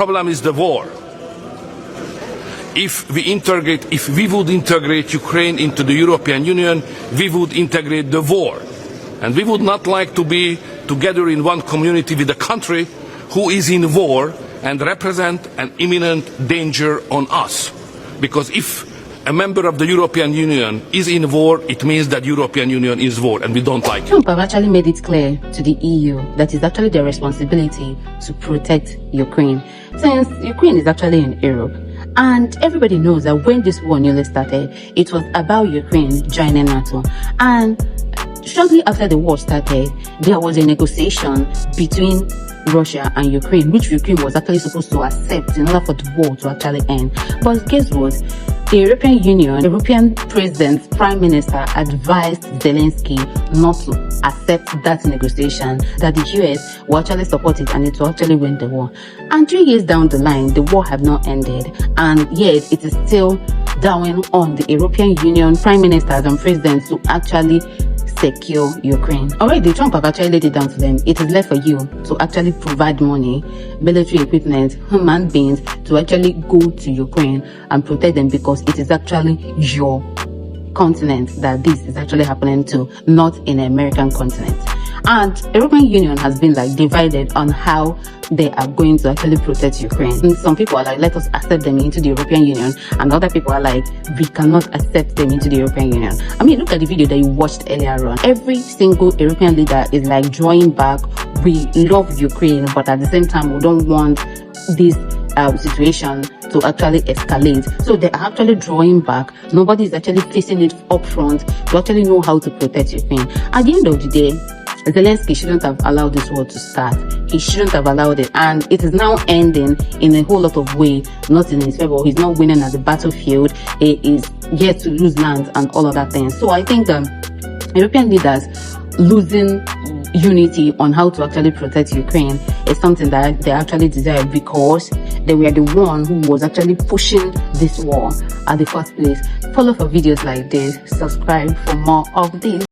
problem is the war. If we would integrate Ukraine into the European Union, we would integrate the war. And we would not like to be together in one community with a country who is in war and represent an imminent danger on us. Because if a member of the European Union is in war, it means that European Union is war, and we don't like it. Trump have actually made it clear to the EU that it's actually their responsibility to protect Ukraine, since Ukraine is actually in Europe. And everybody knows that when this war newly started, it was about Ukraine joining NATO. And shortly after the war started, there was a negotiation between Russia and Ukraine, which Ukraine was actually supposed to accept in order for the war to actually end. But guess what? The European Union, European President, Prime Minister advised Zelensky not to accept that negotiation, that the US will actually support it and it will actually win the war. And 3 years down the line, the war have not ended, and yet it is still down on the European Union Prime Ministers and Presidents to actually secure Ukraine. Already, Trump have actually laid it down to them. It is left for you to actually provide money, military equipment, human beings to actually go to Ukraine and protect them, because it is actually your continent that this is actually happening to, not in the American continent. And European Union has been like divided on how they are going to actually protect Ukraine. And some people are like, let us accept them into the European Union, and other people are like, we cannot accept them into the European Union. I mean, look at the video that you watched earlier on. Every single European leader is like drawing back. We love Ukraine, but at the same time, we don't want this situation to actually escalate. So they are actually drawing back. Nobody is actually facing it up front to actually know how to protect Ukraine. At the end of the day, Zelensky shouldn't have allowed this war to start. He shouldn't have allowed it, and it is now ending in a whole lot of ways, not in his favor. He's not winning at the battlefield. He is yet to lose land and all of that things. So I think European leaders losing unity on how to actually protect Ukraine is something that they actually desire, because they were the one who was actually pushing this war at the first place. Follow for videos like this. Subscribe for more of this.